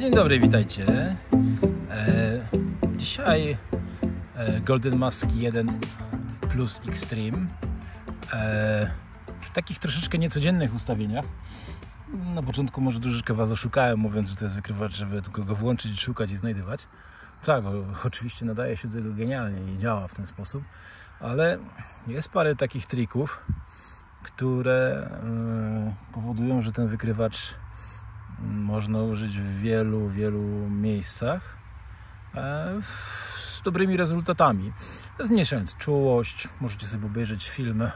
Dzień dobry, witajcie. Dzisiaj Golden Mask 1 Plus Extreme w takich troszeczkę niecodziennych ustawieniach. Na początku może troszeczkę Was oszukałem, mówiąc, że to jest wykrywacz, żeby tylko go włączyć, szukać i znajdywać. Tak, oczywiście nadaje się do tego genialnie i działa w ten sposób, ale jest parę takich trików, które powodują, że ten wykrywacz można użyć w wielu miejscach z dobrymi rezultatami, zmniejszając czułość. Możecie sobie obejrzeć film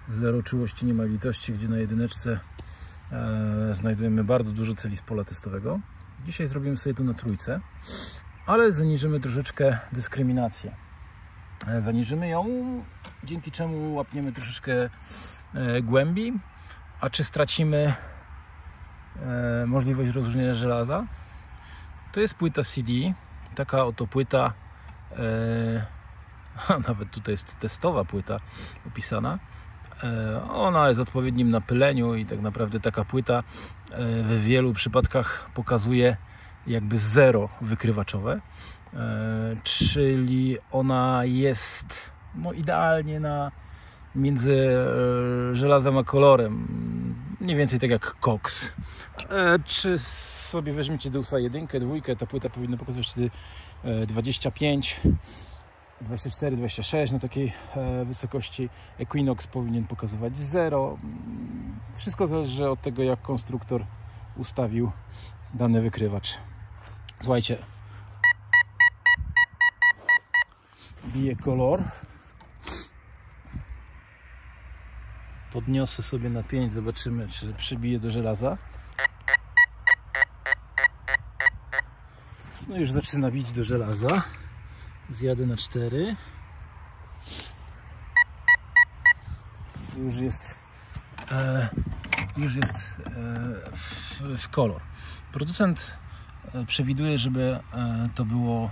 Zero czułości, nie ma litości, gdzie na jedyneczce znajdujemy bardzo dużo celi z pola testowego. Dzisiaj zrobimy sobie to na trójce, ale zaniżymy troszeczkę dyskryminację. Zaniżymy ją, dzięki czemu łapniemy troszeczkę głębi, a czy stracimy możliwość rozróżnienia żelaza? To jest płyta CD, taka oto płyta, nawet tutaj jest testowa płyta opisana. Ona jest odpowiednim napyleniu i tak naprawdę taka płyta w wielu przypadkach pokazuje jakby zero wykrywaczowe, czyli ona jest idealnie między żelazem a kolorem, mniej więcej tak jak koks. Czy sobie weźmiecie Deusa 1, 2, ta płyta powinna pokazywać wtedy 25, 24, 26 na takiej wysokości. Equinox powinien pokazywać 0. Wszystko zależy od tego, jak konstruktor ustawił dany wykrywacz. Słuchajcie, bije kolor. Podniosę sobie na 5, zobaczymy, czy przybije do żelaza. No już zaczyna bić do żelaza. Zjadę na 4. Już jest w kolor. Producent przewiduje, żeby to było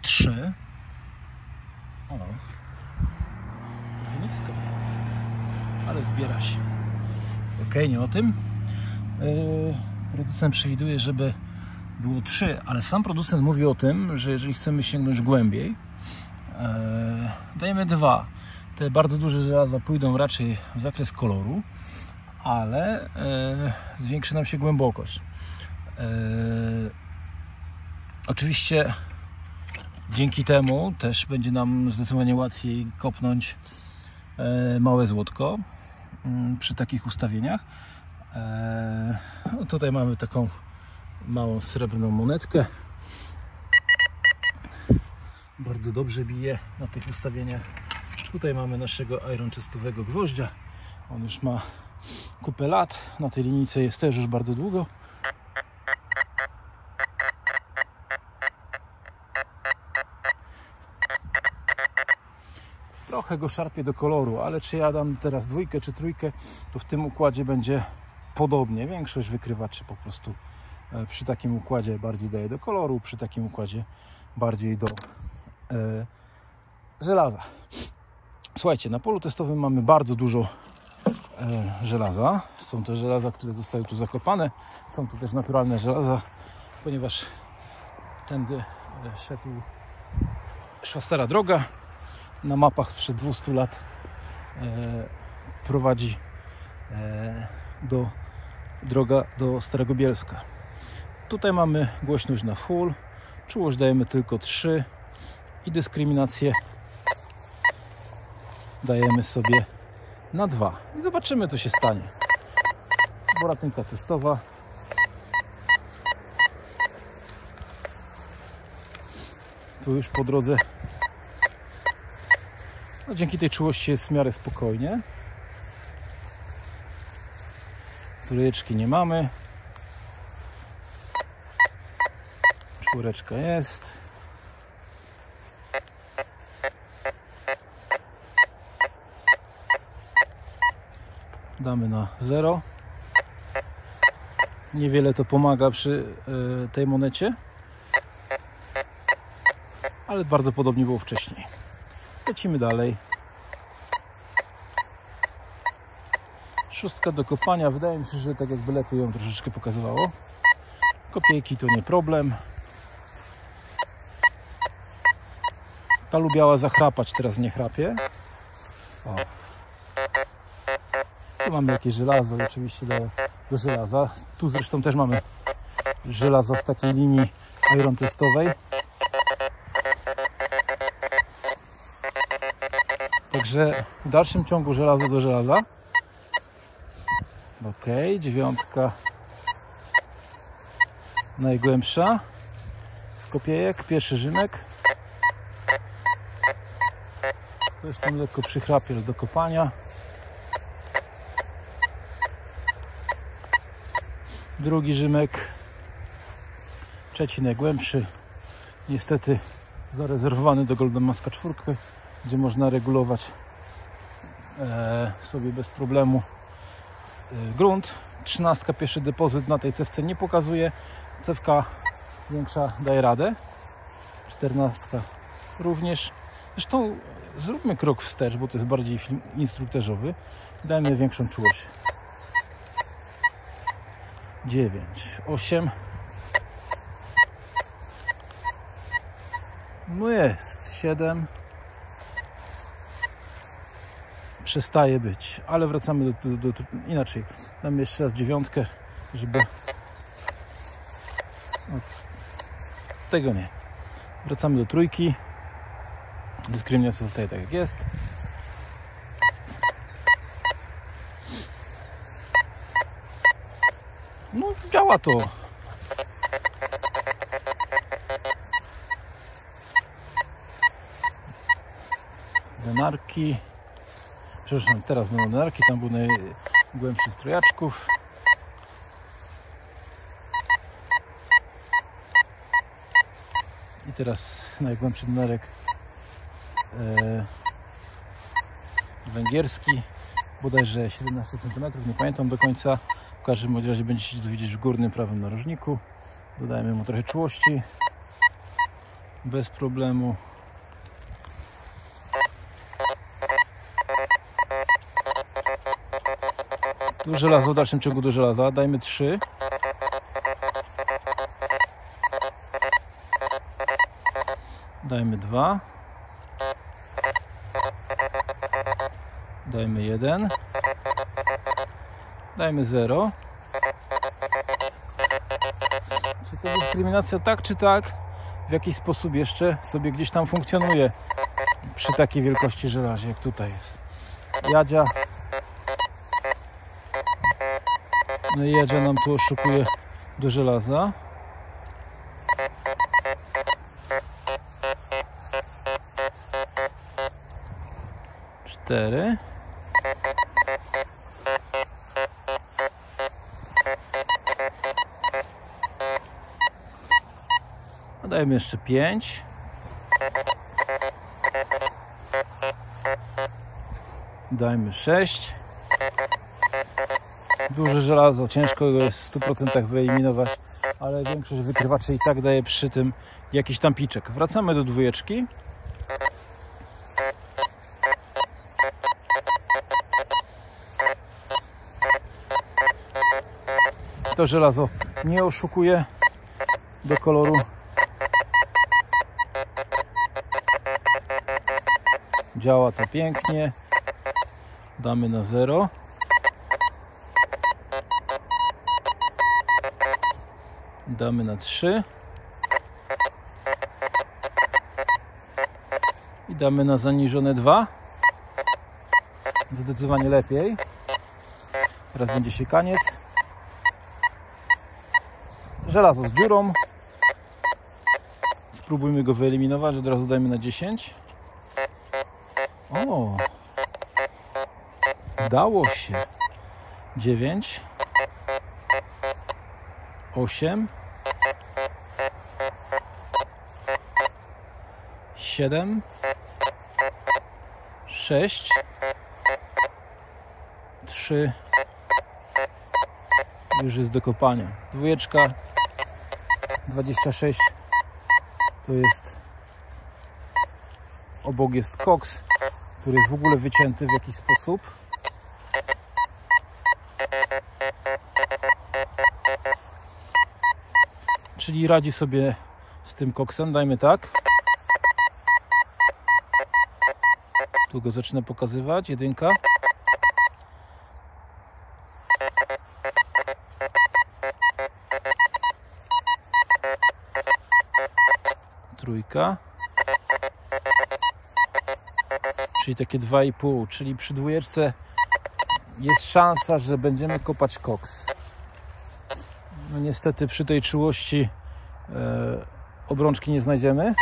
3. O, trochę nisko, ale zbiera się. Ok, nie o tym. Producent przewiduje, żeby było 3, ale sam producent mówi o tym, że jeżeli chcemy sięgnąć głębiej, dajemy 2. Te bardzo duże żelaza pójdą raczej w zakres koloru, ale zwiększy nam się głębokość. Oczywiście dzięki temu też będzie nam zdecydowanie łatwiej kopnąć małe złotko przy takich ustawieniach. Tutaj mamy taką małą srebrną monetkę. Bardzo dobrze bije na tych ustawieniach. Tutaj mamy naszego iron chestowego gwoździa. On już ma kupę lat. Na tej linijce jest też już bardzo długo. Trochę go szarpie do koloru, ale czy ja dam teraz 2 czy 3, to w tym układzie będzie podobnie. Większość wykrywaczy po prostu przy takim układzie bardziej daje do koloru, przy takim układzie bardziej do żelaza. Słuchajcie, na polu testowym mamy bardzo dużo żelaza. Są to żelaza, które zostały tu zakopane. Są to też naturalne żelaza, ponieważ tędy szła stara droga. Na mapach sprzed 200 lat prowadzi droga do Starego Bielska. Tutaj mamy głośność na full, czułość dajemy tylko 3 i dyskryminację dajemy sobie na 2 i zobaczymy, co się stanie. Boratynka testowa. Tu już po drodze dzięki tej czułości jest w miarę spokojnie. Tulejeczki nie mamy. 4 jest. Damy na 0. Niewiele to pomaga przy tej monecie, ale bardzo podobnie było wcześniej. Lecimy dalej. 6 do kopania. Wydaje mi się, że tak jakby lepiej ją troszeczkę pokazywało. Kopiejki to nie problem. Ta lubiała zachrapać, teraz nie chrapie. O. Tu mamy jakieś żelazo, oczywiście do żelaza. Tu zresztą też mamy żelazo z takiej linii iron testowej. Także w dalszym ciągu żelazo do żelaza. Ok, 9 najgłębsza z kopiejek, pierwszy rzymek. Coś tam lekko przychrapiel do kopania. Drugi rzymek, trzeci najgłębszy, niestety zarezerwowany do Golden Maska 4, gdzie można regulować sobie bez problemu grunt. 13 pierwszy depozyt na tej cewce nie pokazuje, cewka większa daje radę, 14 również. Zresztą zróbmy krok wstecz, bo to jest bardziej film instruktażowy, dajmy większą czułość. 9, 8. No jest 7. Przestaje być, ale wracamy do inaczej. Damy jeszcze raz 9, żeby... No, tego nie. Wracamy do 3. Dyskryminacja zostaje tak jak jest. No działa to. Denarki. Przepraszam, teraz będą denarki. Tam był najgłębszy z trojaczków. I teraz najgłębszy denarek węgierski. Bodajże 17 cm. Nie pamiętam do końca. W każdym razie będziecie to widzieć w górnym prawym narożniku. Dodajmy mu trochę czułości. Bez problemu. Tu żelazo, w dalszym ciągu do żelaza. Dajmy 3. Dajmy 2. Dajmy 1. Dajmy 0. Czy to dyskryminacja tak czy tak w jakiś sposób jeszcze sobie gdzieś tam funkcjonuje przy takiej wielkości żelazie jak tutaj jest. Jadzia. No i Jadzia nam tu oszukuje do żelaza. Cztery. Dajmy jeszcze 5. Dajmy 6. Duże żelazo, ciężko go jest w 100% wyeliminować, ale większość wykrywaczy i tak daje przy tym jakiś tam piczek. Wracamy do 2. To żelazo nie oszukuje do koloru. Działa to pięknie. Damy na 0. Damy na 3. I damy na zaniżone 2. Zdecydowanie lepiej. Teraz będzie siekaniec. Żelazo z dziurą. Spróbujmy go wyeliminować. Od razu dajmy na 10. O! Dało się. 9. 8. 7. 6. 3. Już jest do kopania. 2. 26. To jest... Obok jest koks, który jest w ogóle wycięty w jakiś sposób. czyli radzi sobie z tym koksem. Dajmy tak. Tu go zaczyna pokazywać. 1. Trójka. Czyli takie 2,5. Czyli przy 2 jest szansa, że będziemy kopać koks. No niestety przy tej czułości obrączki nie znajdziemy,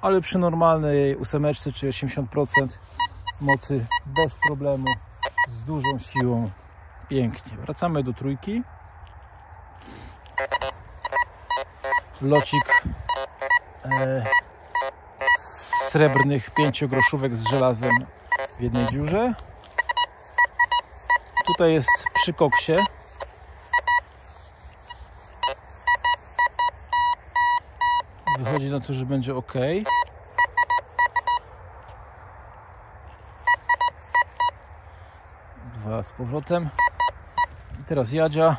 ale przy normalnej 8 czy 80% mocy bez problemu, z dużą siłą, pięknie. Wracamy do 3. Locik srebrnych 5-groszówek z żelazem w jednej dziurze. Tutaj jest przy koksie. Wychodzi na to, że będzie ok. Dwa z powrotem. I teraz Jadzia.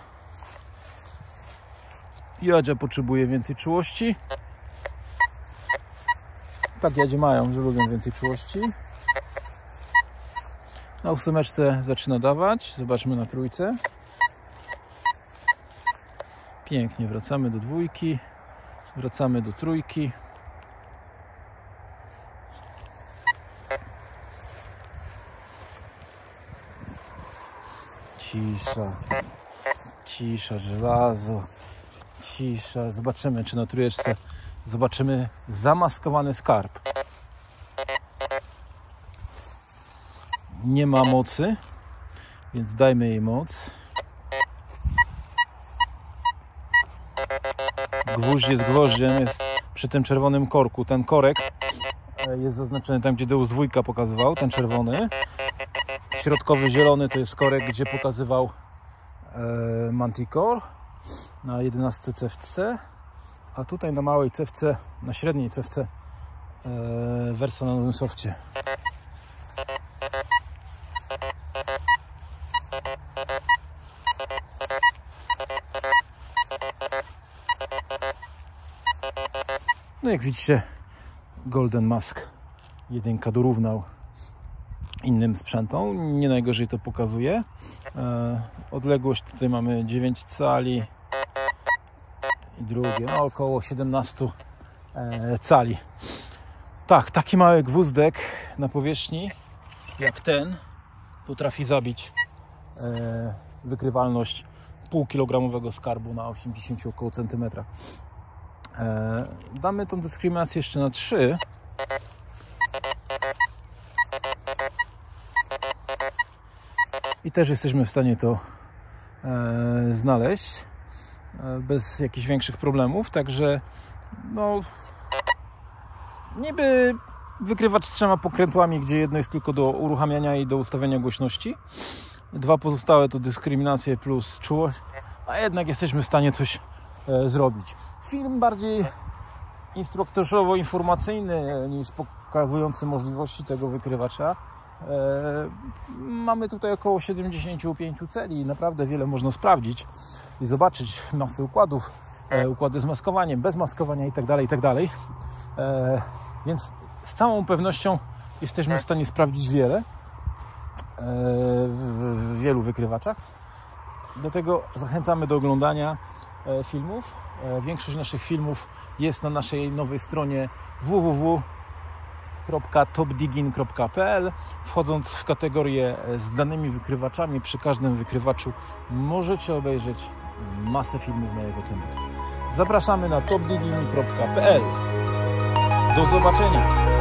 Jadzia potrzebuje więcej czułości. Tak Jadzie mają, że lubią więcej czułości. Na 8 zaczyna dawać. Zobaczmy na 3. Pięknie, wracamy do 2. Wracamy do 3. Cisza. Cisza, żelazo. Cisza. Zobaczymy, czy na 3 zobaczymy zamaskowany skarb. Nie ma mocy, więc dajmy jej moc. Gwóźdź jest gwoździem, jest przy tym czerwonym korku. Ten korek jest zaznaczony tam, gdzie Deus 2 pokazywał, ten czerwony. Środkowy zielony to jest korek, gdzie pokazywał Manticore na 11 cewce, a tutaj na małej cewce, na średniej cewce Versa na nowym sofcie. No jak widzicie, Golden Mask 1 dorównał innym sprzętom. Nie najgorzej to pokazuje. Odległość tutaj mamy 9 cali i drugie, no około 17 cali. Tak, taki mały gwózdek na powierzchni jak ten potrafi zabić wykrywalność półkilogramowego skarbu na 80 około centymetra. Damy tą dyskryminację jeszcze na 3. I też jesteśmy w stanie to znaleźć bez jakichś większych problemów. Także no niby wykrywacz z 3 pokrętłami, gdzie jedno jest tylko do uruchamiania i do ustawienia głośności. 2 pozostałe to dyskryminacje plus czułość, a jednak jesteśmy w stanie coś zrobić. Film bardziej instruktażowo-informacyjny niż pokazujący możliwości tego wykrywacza. Mamy tutaj około 75 celi i naprawdę wiele można sprawdzić i zobaczyć masę układów, układy z maskowaniem, bez maskowania itd. Więc z całą pewnością jesteśmy w stanie sprawdzić wiele w wielu wykrywaczach. Do tego zachęcamy do oglądania filmów. Większość naszych filmów jest na naszej nowej stronie www.topdigging.pl. Wchodząc w kategorię z danymi wykrywaczami, przy każdym wykrywaczu możecie obejrzeć masę filmów na jego temat. Zapraszamy na topdigging.pl. Do zobaczenia!